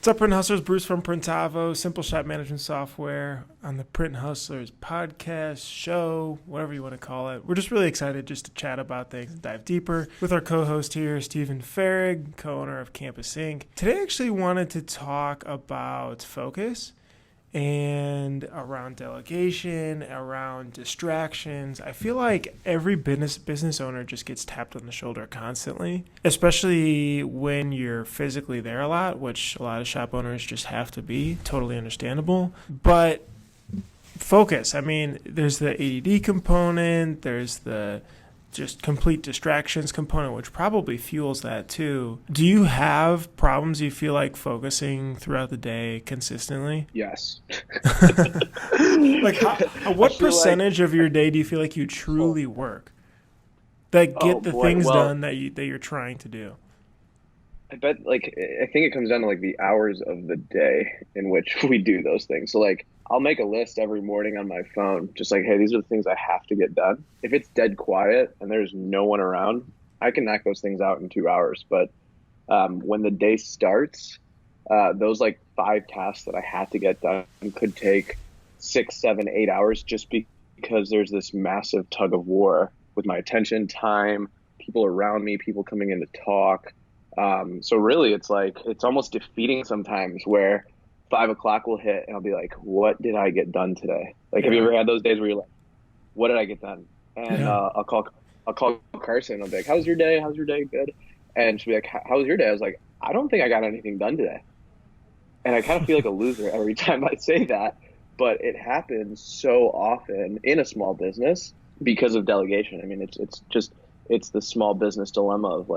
What's up, Print Hustlers? Bruce from Printavo, simple shop management software on the Print Hustlers podcast, show, whatever you want to call it. We're just really excited just to chat about things and dive deeper with our co-host here, Steven Farag, co-owner of Campus Inc. Today I actually wanted to talk about focus and around delegation, around distractions. I feel like every business owner just gets tapped on the shoulder constantly, especially when you're physically there a lot, which a lot of shop owners just have to be. Totally understandable. But focus, I mean, there's the ADD component, there's the just complete distractions component, which probably fuels that too. Do you have problems you feel like focusing throughout the day consistently? Yes. Like what percentage of your day do you feel like you truly work that get the things done that you're trying to do? I bet, I think it comes down to the hours of the day in which we do those things. So I'll make a list every morning on my phone, just hey, these are the things I have to get done. If it's dead quiet and there's no one around, I can knock those things out in 2 hours. But when the day starts, those 5 tasks that I have to get done could take 6, 7, 8 hours just because there's this massive tug of war with my attention, time, people around me, people coming in to talk. So really it's almost defeating sometimes where 5 o'clock will hit and I'll be like, what did I get done today? Have you ever had those days where you're like, what did I get done? And I'll call Carson. I'll be like, how's your day? How's your day? Good. And she'll be like, how was your day? I was like, I don't think I got anything done today. And I kind of feel like a loser every time I say that, but it happens so often in a small business because of delegation. I mean, it's the small business dilemma of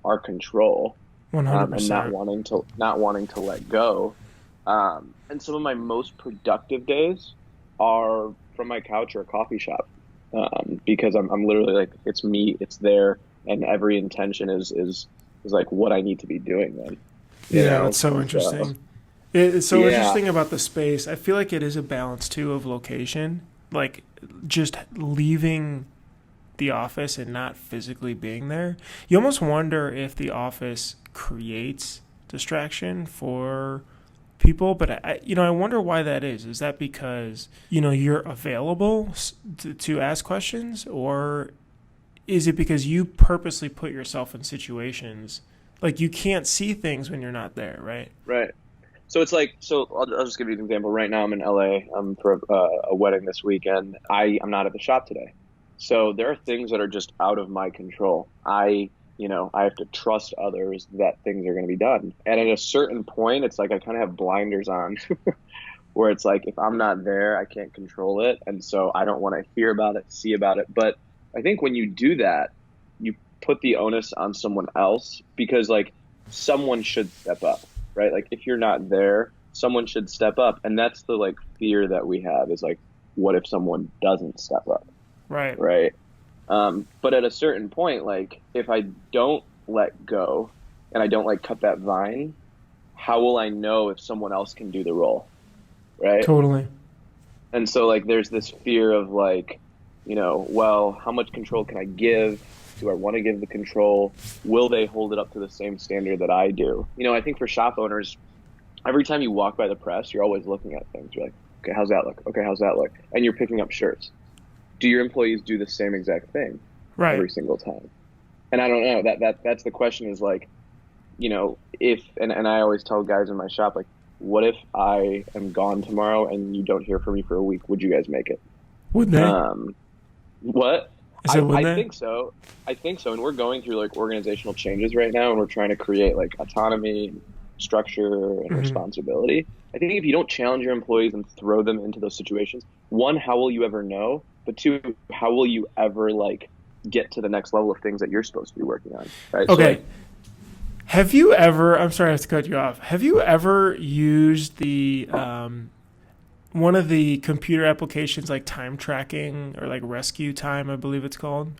our control 100%. And not wanting to let go. And some of my most productive days are from my couch or a coffee shop, because I'm literally it's me, it's there, and every intention is what I need to be doing then. It's so interesting. It's so interesting about the space. I feel like it is a balance too of location, just leaving the office and not physically being there. You almost wonder if the office creates distraction for people, but I wonder why that is. Is that because you're available to ask questions, or is it because you purposely put yourself in situations you can't see things when you're not there, right? Right. So it's I'll just give you an example. Right now I'm in LA. I'm for a wedding this weekend. I'm not at the shop today. So there are things that are just out of my control. I have to trust others that things are going to be done. And at a certain point, it's I kind of have blinders on where it's if I'm not there, I can't control it. And so I don't want to hear about it, see about it. But I think when you do that, you put the onus on someone else because someone should step up, right? If you're not there, someone should step up. And that's the fear that we have is what if someone doesn't step up? Right. Right. But at a certain point, if I don't let go and I don't cut that vine, how will I know if someone else can do the role? Right. Totally. And so there's this fear of well, how much control can I give? Do I want to give the control? Will they hold it up to the same standard that I do? I think for shop owners, every time you walk by the press, you're always looking at things. You're like, okay, how's that look? Okay, how's that look? And you're picking up shirts. Do your employees do the same exact thing every single time? And I don't know. That's the question is if and I always tell guys in my shop what if I am gone tomorrow and you don't hear from me for a week? Would you guys make it? Would they? What? I think so. I think so. And we're going through organizational changes right now, and we're trying to create autonomy, structure, and responsibility. I think if you don't challenge your employees and throw them into those situations, one, how will you ever know? But two, how will you ever get to the next level of things that you're supposed to be working on? Right? Okay. Have you ever? I'm sorry, I have to cut you off. Have you ever used the one of the computer applications time tracking or rescue time, I believe it's called,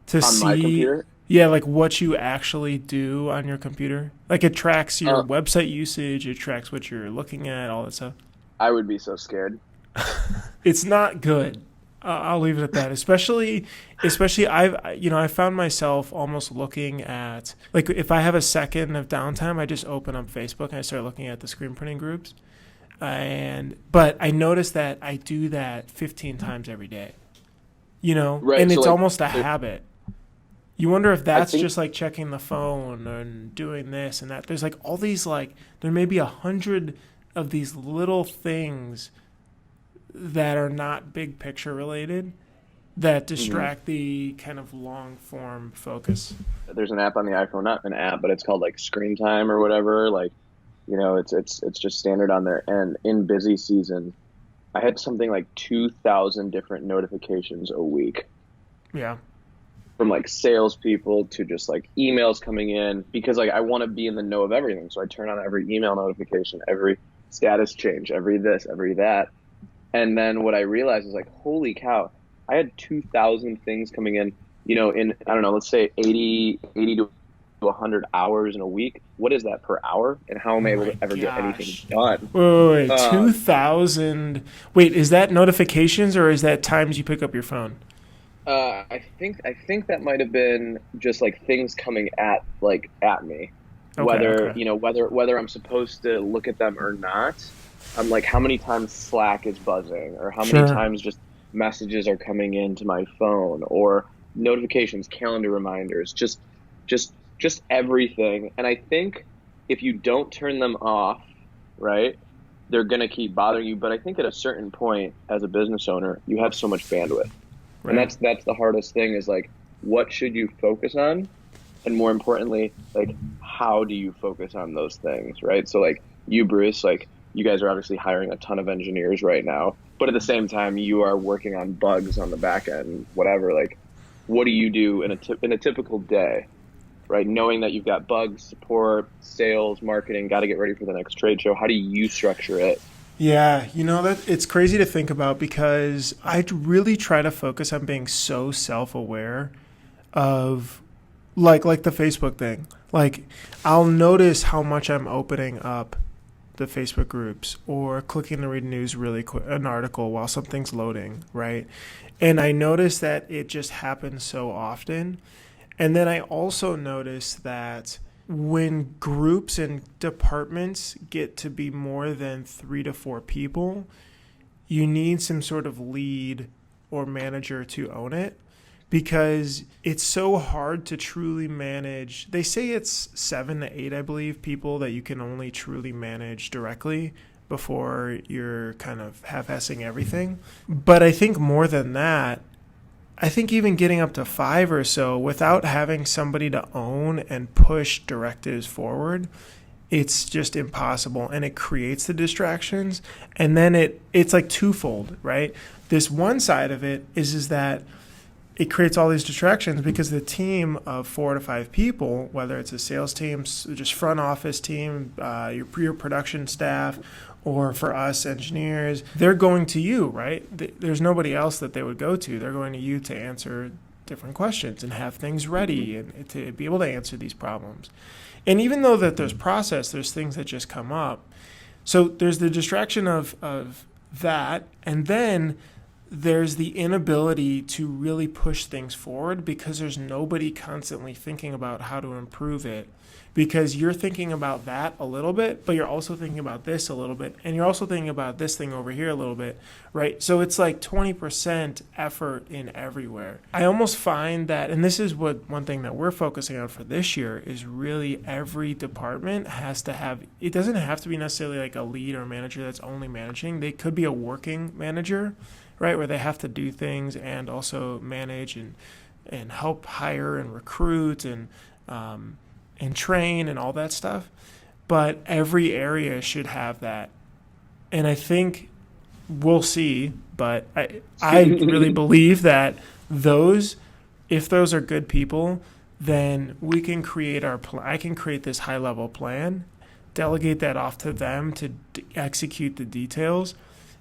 to see my computer? Yeah, what you actually do on your computer. It tracks your website usage, it tracks what you're looking at, all that stuff. I would be so scared. It's not good. I'll leave it at that. Especially I found myself almost looking at, like, if I have a second of downtime, I just open up Facebook and I start looking at the screen printing groups. But I noticed that I do that 15 times every day, Right. and So it's like, almost a habit. You wonder if that's think, just like checking the phone and doing this and that. There's like all these, like, there may be 100 of these little things that are not big picture related that distract the kind of long form focus. there's an app on the iPhone, not an app, but it's called like Screen Time or whatever. Like, it's just standard on there. And in busy season, I had something like 2,000 different notifications a week Yeah. from like salespeople to just like emails coming in, because like I want to be in the know of everything. So I turn on every email notification, every status change, every this, every that. And then what I realized is like, holy cow, I had 2,000 things coming in, in, I don't know, let's say 80 to 100 hours in a week. What is that per hour? And how am I able to ever get anything done? Wait, 2,000. Wait, is that notifications or is that times you pick up your phone? I think that might have been just like things coming at me, whether I'm supposed to look at them or not. I'm like, how many times Slack is buzzing, or how many times just messages are coming into my phone, or notifications, calendar reminders, just everything. And I think if you don't turn them off, right, they're gonna keep bothering you. But I think at a certain point, as a business owner, you have so much bandwidth. Right. And that's the hardest thing, is like, what should you focus on? And more importantly, like, how do you focus on those things, right? So like you, Bruce, like, you guys are obviously hiring a ton of engineers right now, but at the same time, you are working on bugs on the back end, whatever. Like, what do you do in a typical day, right? Knowing that you've got bugs, support, sales, marketing, got to get ready for the next trade show. How do you structure it? Yeah, that it's crazy to think about, because I really try to focus on being so self-aware of like the Facebook thing. Like, I'll notice how much I'm opening up the Facebook groups or clicking to read news really quick, an article while something's loading, right? And I notice that it just happens so often. And then I also notice that when groups and departments get to be more than 3 to 4 people, you need some sort of lead or manager to own it, because it's so hard to truly manage. They say it's 7 to 8, I believe, people that you can only truly manage directly before you're kind of half-assing everything. But I think more than that, I think even getting up to 5 or so without having somebody to own and push directives forward, it's just impossible, and it creates the distractions. And then it's like twofold, right? This one side of it is that it creates all these distractions because the team of 4 to 5 people, whether it's a sales team, just front office team, your production staff, or for us engineers, they're going to you, right? There's nobody else that they would go to. They're going to you to answer different questions and have things ready and to be able to answer these problems. And even though that there's process, there's things that just come up. So there's the distraction of that, and then there's the inability to really push things forward because there's nobody constantly thinking about how to improve it, because you're thinking about that a little bit, but you're also thinking about this a little bit, and you're also thinking about this thing over here a little bit, right? So it's like 20% effort in everywhere. I almost find that, and this is one thing that we're focusing on for this year, is really every department has to have, it doesn't have to be necessarily like a lead or manager that's only managing. They could be a working manager, right, where they have to do things and also manage and help hire and recruit and train and all that stuff. But every area should have that. And I think we'll see, but I really believe that if those are good people, then we can create I can create this high level plan, delegate that off to them to execute the details.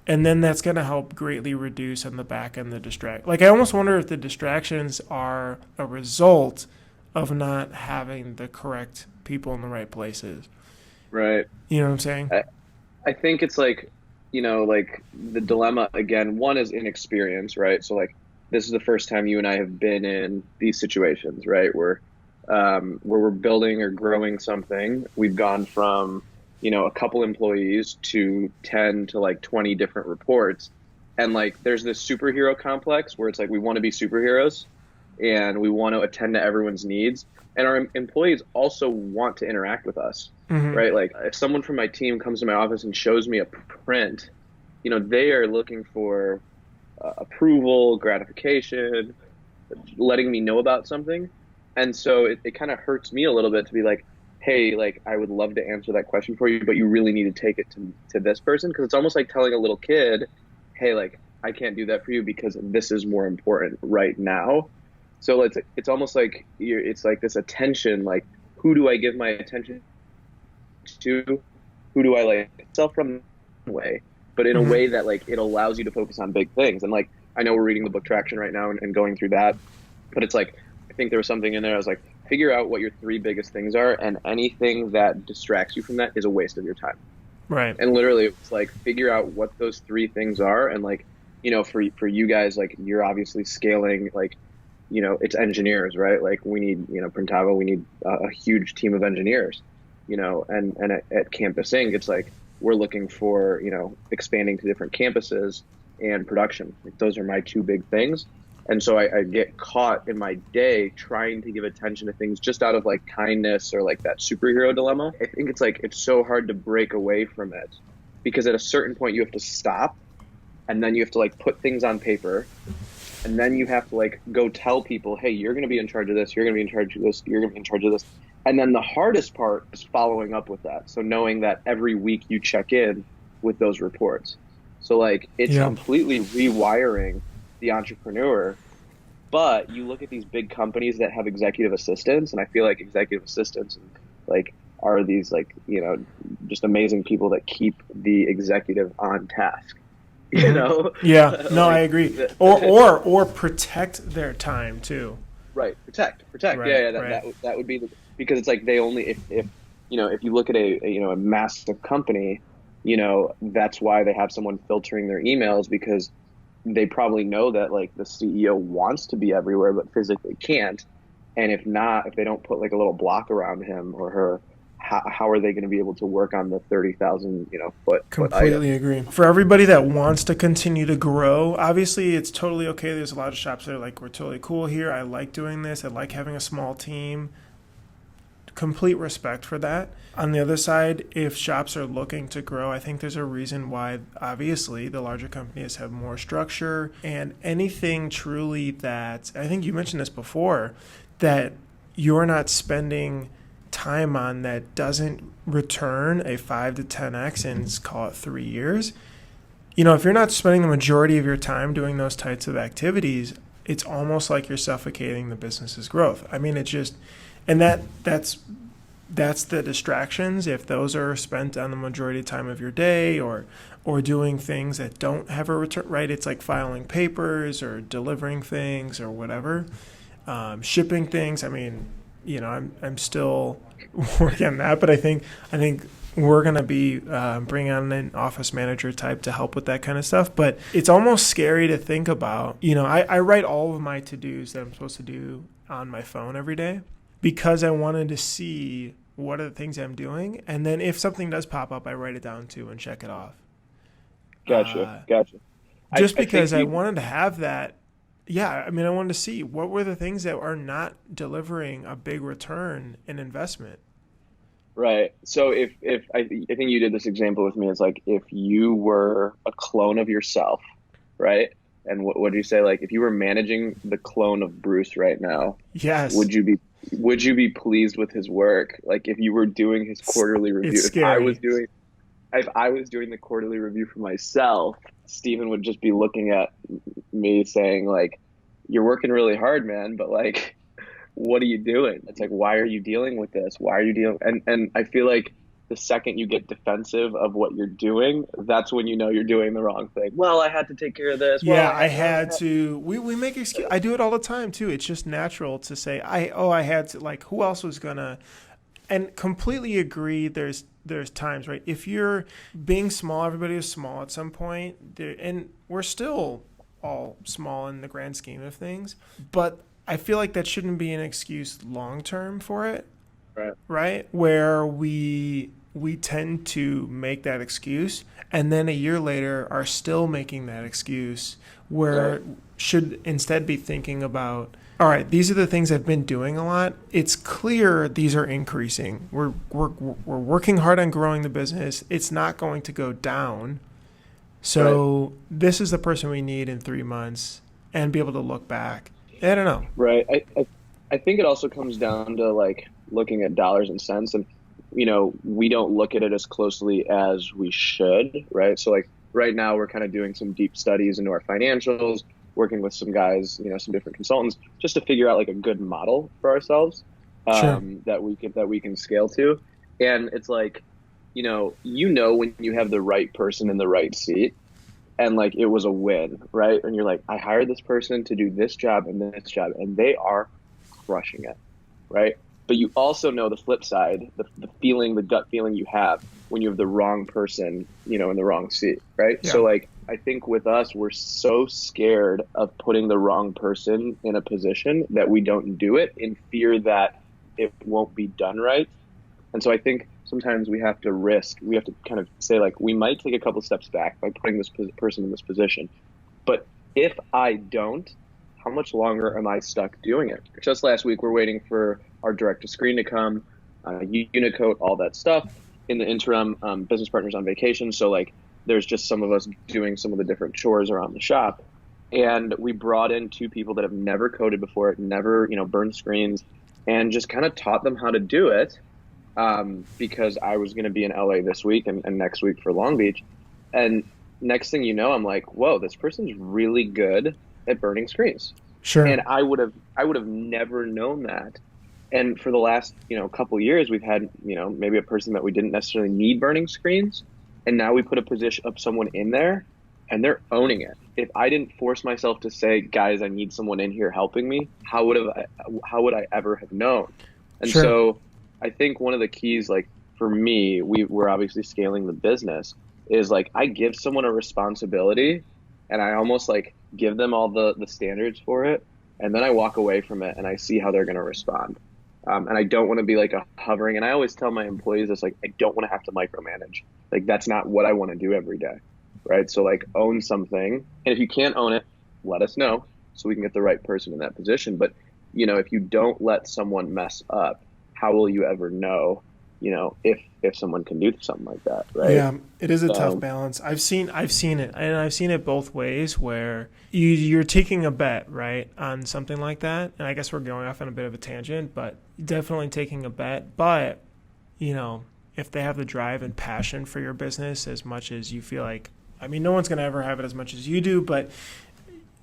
And then that's going to help greatly reduce on the back end the distract. Like, I almost wonder if the distractions are a result of not having the correct people in the right places. Right. You know what I'm saying? I think it's like, like the dilemma again, one is inexperience, right? So like this is the first time you and I have been in these situations, right? Where we're building or growing something. We've gone from, a couple employees to 10 to like 20 different reports. And like there's this superhero complex where it's like we want to be superheroes and we want to attend to everyone's needs. And our employees also want to interact with us, right? Like if someone from my team comes to my office and shows me a print, they are looking for approval, gratification, letting me know about something. And so it kind of hurts me a little bit to be like, hey, like I would love to answer that question for you, but you really need to take it to this person. Because it's almost like telling a little kid, hey, like I can't do that for you because this is more important right now. So it's almost like it's like this attention, like who do I give my attention to? Who do I like sell from way? But in a way that like it allows you to focus on big things. And like I know we're reading the book Traction right now and going through that, but it's like I think there was something in there. I was like, figure out what your 3 biggest things are, and anything that distracts you from that is a waste of your time. Right. And literally, it's like figure out what those 3 things are, and like for you guys, like you're obviously scaling like. It's engineers, right? Like we need, Printavo, we need a huge team of engineers, and at Campus Inc., it's like, we're looking for, expanding to different campuses and production. Like, those are my 2 big things. And so I get caught in my day trying to give attention to things just out of like kindness or like that superhero dilemma. I think it's so hard to break away from it because at a certain point you have to stop and then you have to like put things on paper. And then you have to like go tell people, hey, you're going to be in charge of this. You're going to be in charge of this. You're going to be in charge of this. And then the hardest part is following up with that. So knowing that every week you check in with those reports. So like it's completely rewiring the entrepreneur. But you look at these big companies that have executive assistants, and I feel like executive assistants like are these like, just amazing people that keep the executive on task. Yeah, no, I agree. Or protect their time too. Right, protect. Right, that would be because it's like they only if you look at a massive company, that's why they have someone filtering their emails, because they probably know that like the CEO wants to be everywhere but physically can't, and if they don't put like a little block around him or her, how are they going to be able to work on the 30,000 foot? Completely agree. For everybody that wants to continue to grow, obviously it's totally okay. There's a lot of shops that are like, we're totally cool here. I like doing this. I like having a small team. Complete respect for that. On the other side, if shops are looking to grow, I think there's a reason why obviously the larger companies have more structure, and anything truly that, I think you mentioned this before, that you're not spending time on that doesn't return a 5 to 10x in, call it 3 years. If you're not spending the majority of your time doing those types of activities, it's almost like you're suffocating the business's growth. I mean, it's just, and that's the distractions. If those are spent on the majority of time of your day, or doing things that don't have a return, right? It's like filing papers or delivering things or whatever, shipping things. I mean, I'm still working on that, but I think we're going to be bringing on an office manager type to help with that kind of stuff. But it's almost scary to think about. I write all of my to-dos that I'm supposed to do on my phone every day because I wanted to see what are the things I'm doing. And then if something does pop up, I write it down too and check it off. Gotcha. Just because I wanted to have that. Yeah, I mean, I wanted to see what were the things that are not delivering a big return in investment. Right. So if I think you did this example with me, it's like if you were a clone of yourself, right? And what did you say? Like if you were managing the clone of Bruce right now, yes, would you be pleased with his work? Like if you were doing his quarterly review, it's scary. If I was doing the quarterly review for myself, Steven would just be looking at me saying like, you're working really hard, man, but like, what are you doing? It's like, why are you dealing with this? Why are you dealing? And I feel like the second you get defensive of what you're doing, that's when you know you're doing the wrong thing. Well, I had to take care of this. Yeah, I had to. We make excuses. I do it all the time too. It's just natural to say, I had to, like, who else was gonna? And completely agree. There's times, right? If you're being small, everybody is small at some point, and we're still all small in the grand scheme of things. But I feel like that shouldn't be an excuse long term for it, right? Where we tend to make that excuse, and then a year later are still making that excuse, where should instead be thinking about, all right, these are the things I've been doing a lot. It's clear these are increasing. We're working hard on growing the business. It's not going to go down. So this is the person we need in 3 months, and be able to look back. I don't know. Right. I think it also comes down to like looking at dollars and cents, and we don't look at it as closely as we should, right? So like right now we're kind of doing some deep studies into our financials, working with some guys, some different consultants, just to figure out like a good model for ourselves that we can scale to. And it's like, when you have the right person in the right seat, and like it was a win, right? And you're like, I hired this person to do this job and this job, and they are crushing it, right? But you also know the flip side, the gut feeling you have when you have the wrong person, in the wrong seat, right? Yeah. So like, I think with us, we're so scared of putting the wrong person in a position that we don't do it in fear that it won't be done right. And so I think sometimes we have to kind of say like, we might take a couple steps back by putting this person in this position. But if I don't, how much longer am I stuck doing it? Just last week, we're waiting for our direct to screen to come, Unicoat, all that stuff. In the interim, business partners on vacation. So like, there's just some of us doing some of the different chores around the shop. And we brought in 2 people that have never coded before, never, burned screens, and just kind of taught them how to do it. Because I was going to be in LA this week and next week for Long Beach. And next thing you know, I'm like, whoa, this person's really good at burning screens. Sure. And I would have never known that. And for the last, couple years, we've had, maybe a person that we didn't necessarily need burning screens. And now we put a position of someone in there and they're owning it. If I didn't force myself to say, guys, I need someone in here helping me, how would I ever have known? And sure. So I think one of the keys, like for me, we're obviously scaling the business, is like I give someone a responsibility and I almost like give them all the standards for it. And then I walk away from it and I see how they're going to respond. And I don't want to be like a hovering. And I always tell my employees this, like, I don't want to have to micromanage. Like, that's not what I want to do every day. Right. So like own something. And if you can't own it, let us know so we can get the right person in that position. But, if you don't let someone mess up, how will you ever know, if someone can do something like that, right? Yeah, it is a tough balance. I've seen it, and I've seen it both ways, where you're taking a bet, right, on something like that. And I guess we're going off on a bit of a tangent, but definitely taking a bet. But, if they have the drive and passion for your business as much as you feel like, no one's going to ever have it as much as you do, but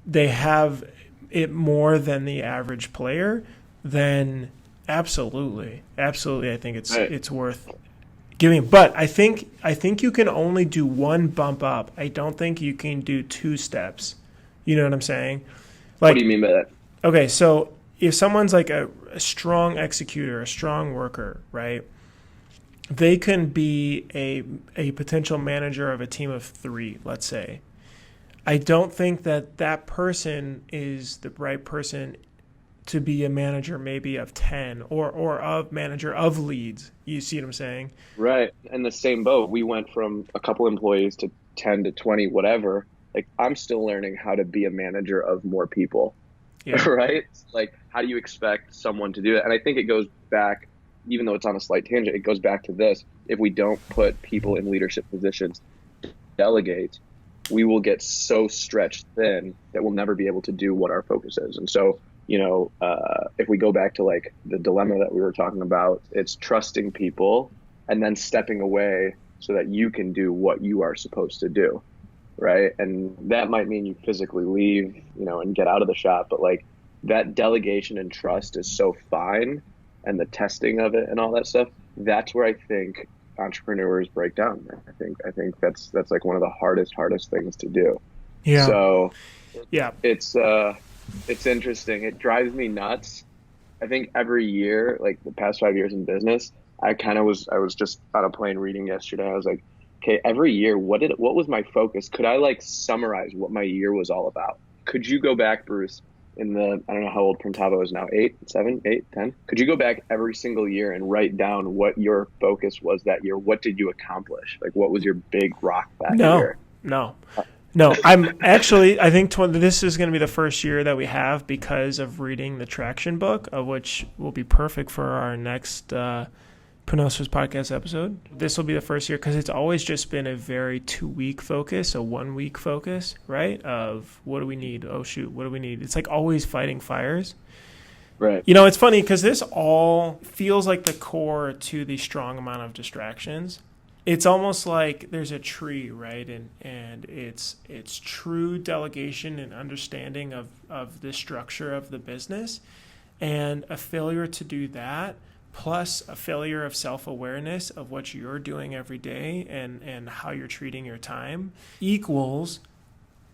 they have it more than the average player, then absolutely, I think it's worth giving. But I think you can only do one bump up. I don't think you can do 2 steps. You know what I'm saying? Like, what do you mean by that? Okay, so if someone's like a strong executor, a strong worker, right? They can be a potential manager of a team of 3, let's say. I don't think that person is the right person to be a manager maybe of 10 or of manager of leads. You see what I'm saying? Right. In the same boat, we went from a couple employees to 10 to 20, whatever. Like, I'm still learning how to be a manager of more people. Yeah. Right? Like, how do you expect someone to do it? And I think it goes back, even though it's on a slight tangent, it goes back to this. If we don't put people in leadership positions, delegate, we will get so stretched thin that we'll never be able to do what our focus is. And so, if we go back to like the dilemma that we were talking about, it's trusting people and then stepping away so that you can do what you are supposed to do. Right. And that might mean you physically leave, and get out of the shop. But like that delegation and trust is so fine, and the testing of it and all that stuff, that's where I think entrepreneurs break down. I think that's like one of the hardest things to do. Yeah. So yeah, it's interesting. It drives me nuts. I think every year, like the past 5 years in business, I was just on a plane reading yesterday. I was like, okay, every year, what was my focus? Could I like summarize what my year was all about? Could you go back, Bruce, in the, I don't know how old Printavo is now, 8, 7, 8, 10? Could you go back every single year and write down what your focus was that year? What did you accomplish? Like, what was your big rock that year? No, I'm actually, I think this is going to be the first year that we have because of reading the Traction book, of which will be perfect for our next PrintHustlers podcast episode. This will be the first year because it's always just been a very 2-week focus, a 1-week focus, right? Of what do we need? Oh, shoot, what do we need? It's like always fighting fires. Right. You know, it's funny because this all feels like the core to the strong amount of distractions. It's almost like there's a tree, right? And it's true delegation and understanding of the structure of the business. And a failure to do that, plus a failure of self-awareness of what you're doing every day and how you're treating your time, equals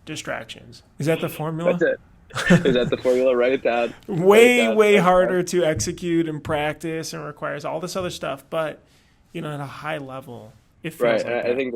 distractions. Is that the formula? That's it. Is that the formula? Write it down. Way harder to execute and practice and requires all this other stuff. But, you know, at a high level, it feels right. like that. I think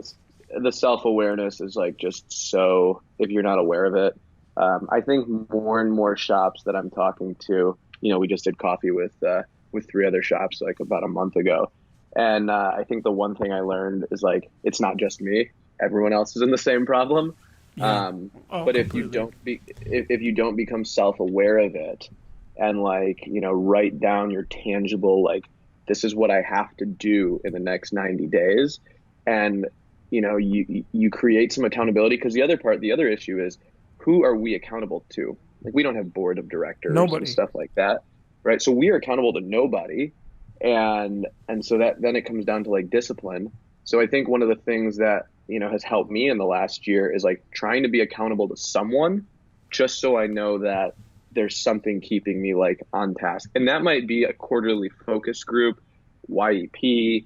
the self-awareness is like just so, if you're not aware of it, I think more and more shops that I'm talking to, you know, we just did coffee with 3 other shops like about a month ago. And I think the one thing I learned is like, it's not just me. Everyone else is in the same problem. Yeah. But completely. if you don't become self-aware of it and like, you know, write down your tangible, like, this is what I have to do in the next 90 days. And, you know, you create some accountability, because the other issue is, who are we accountable to? Like, we don't have board of directors and stuff like that. Right. So we are accountable to nobody. And so that then it comes down to like discipline. So I think one of the things that, you know, has helped me in the last year is like trying to be accountable to someone, just so I know that there's something keeping me like on task. And that might be a quarterly focus group, YEP,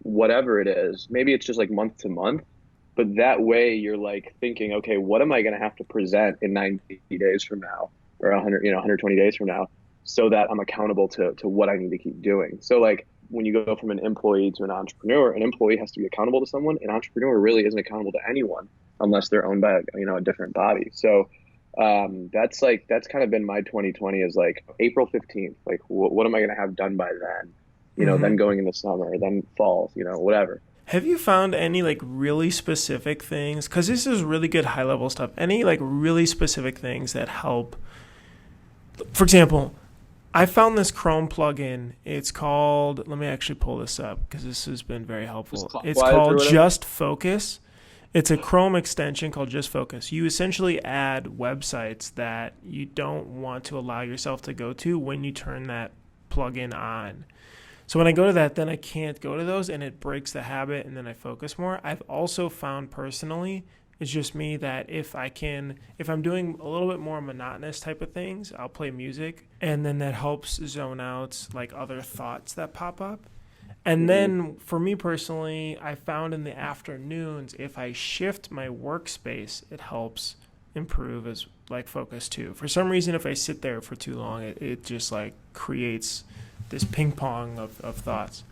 whatever it is. Maybe it's just like month to month, but that way you're like thinking, okay, what am I going to have to present in 90 days from now, or 120 days from now, so that I'm accountable to what I need to keep doing. So like when you go from an employee to an entrepreneur, an employee has to be accountable to someone. An entrepreneur really isn't accountable to anyone unless they're owned by, you know, a different body. So that's kind of been my 2020 is like April 15th. Like, what am I going to have done by then? You know, then going into summer, then fall, you know, whatever. Have you found any like really specific things? Because this is really good high level stuff. Any like really specific things that help? For example, I found this Chrome plugin. It's called, let me actually pull this up because this has been very helpful. It's called Just Focus. It's a Chrome extension called Just Focus. You essentially add websites that you don't want to allow yourself to go to when you turn that plugin on. So when I go to that, then I can't go to those, and it breaks the habit, and then I focus more. I've also found personally, it's just me, that if I'm doing a little bit more monotonous type of things, I'll play music, and then that helps zone out like other thoughts that pop up. And then for me personally, I found in the afternoons, if I shift my workspace, it helps improve as like focus too. For some reason, if I sit there for too long, it just like creates this ping pong of thoughts.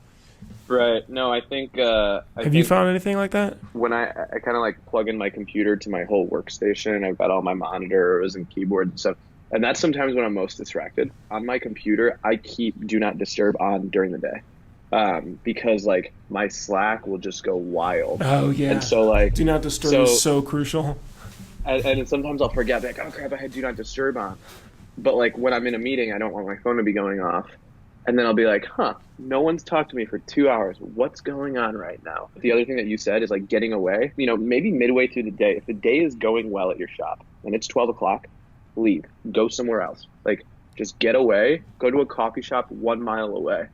Right. No, I think. Have you found anything like that? When I kind of like plug in my computer to my whole workstation, I've got all my monitors and keyboards and stuff. And that's sometimes when I'm most distracted. On my computer, I keep Do Not Disturb on during the day. Because like my Slack will just go wild. Oh yeah. And so like Do Not Disturb is so crucial. And sometimes I'll forget, like, oh crap, I had Do Not Disturb on. But like when I'm in a meeting, I don't want my phone to be going off. And then I'll be like, no one's talked to me for 2 hours. What's going on right now? The other thing that you said is like getting away. You know, maybe midway through the day, if the day is going well at your shop and it's 12 o'clock, leave, go somewhere else. Like just get away, go to a coffee shop 1 mile away.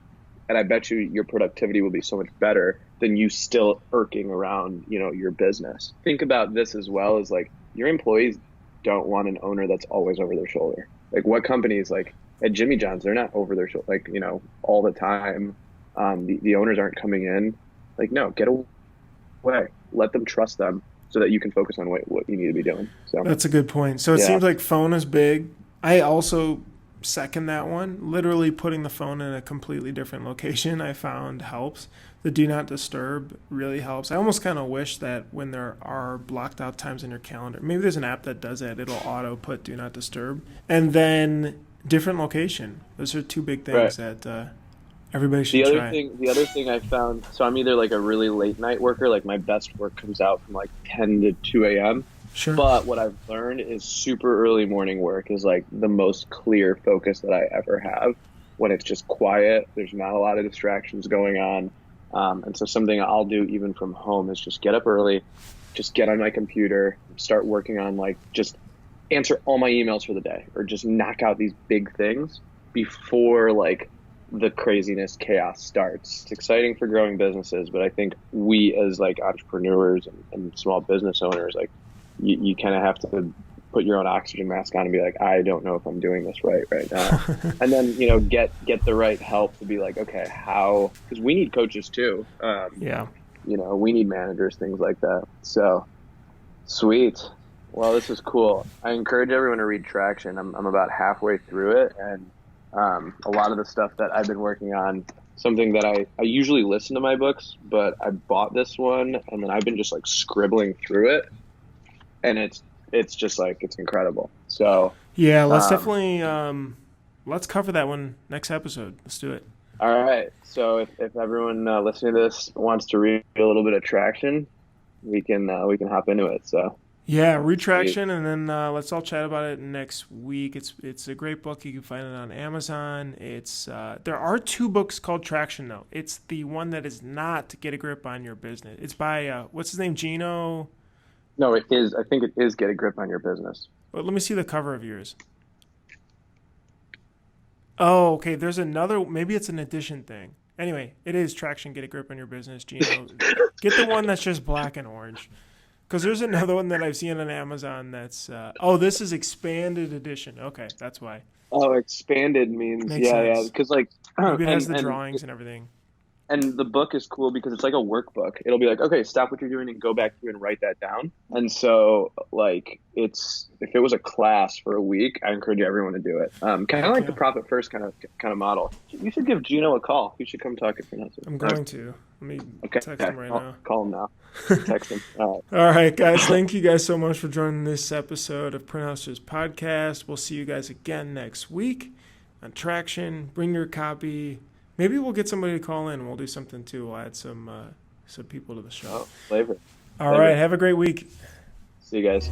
And I bet you your productivity will be so much better than you still irking around, you know, your business. Think about this as well, as like your employees don't want an owner that's always over their shoulder. Like what companies, like at Jimmy John's, they're not over their shoulder, like, you know, all the time. The owners aren't coming in. Like, no, get away. Let them trust them so that you can focus on what you need to be doing. So that's a good point. So it seems like phone is big. I also second that one. Literally putting the phone in a completely different location, I found helps. The do not disturb really helps. I almost kind of wish that when there are blocked out times in your calendar, maybe there's an app that does that. It'll auto put do not disturb. And then different location. Those are two big things that everybody should try. The other thing I found, so I'm either like a really late night worker, like my best work comes out from like 10 to 2 a.m. Sure. But what I've learned is super early morning work is like the most clear focus that I ever have when it's just quiet. There's not a lot of distractions going on. And so something I'll do even from home is just get up early, just get on my computer, start working on like just answer all my emails for the day or just knock out these big things before like the craziness chaos starts. It's exciting for growing businesses, but I think we as like entrepreneurs and small business owners, like you kind of have to put your own oxygen mask on and be like, I don't know if I'm doing this right now. And then, get the right help to be like, okay, how, because we need coaches too. We need managers, things like that. So sweet. Well, this is cool. I encourage everyone to read Traction. I'm about halfway through it. And a lot of the stuff that I've been working on, something that I usually listen to my books, but I bought this one and then I've been just like scribbling through it. And it's just like, it's incredible. So yeah, let's definitely, let's cover that one next episode. Let's do it. All right. So if everyone listening to this wants to read a little bit of Traction, we can hop into it. So yeah, read Traction, and then let's all chat about it next week. It's a great book. You can find it on Amazon. It's there are 2 books called Traction though. It's the one that is not Get a Grip on Your Business. It's by what's his name, Gino? No, it is. I think it is Get a Grip on Your Business. Well, let me see the cover of yours. Oh, okay. There's another. Maybe it's an edition thing. Anyway, it is Traction, Get a Grip on Your Business. Gino, get the one that's just black and orange. Because there's another one that I've seen on Amazon that's. This is expanded edition. Okay, that's why. Oh, expanded means Makes sense. yeah. Because like maybe it has the drawings and everything. And the book is cool because it's like a workbook. It'll be like, okay, stop what you're doing and go back through and write that down. And so, like, if it was a class for a week, I encourage everyone to do it. Kind of like the profit first kind of model. You should give Gino a call. You should come talk at PrintHustlers. I'm going to. Let me text him right now. Call him now. Text him. All right, guys. Thank you guys so much for joining this episode of PrintHustlers podcast. We'll see you guys again next week on Traction. Bring your copy. Maybe we'll get somebody to call in and we'll do something too. We'll add some people to the show. Oh, flavor. All right. Have a great week. See you guys.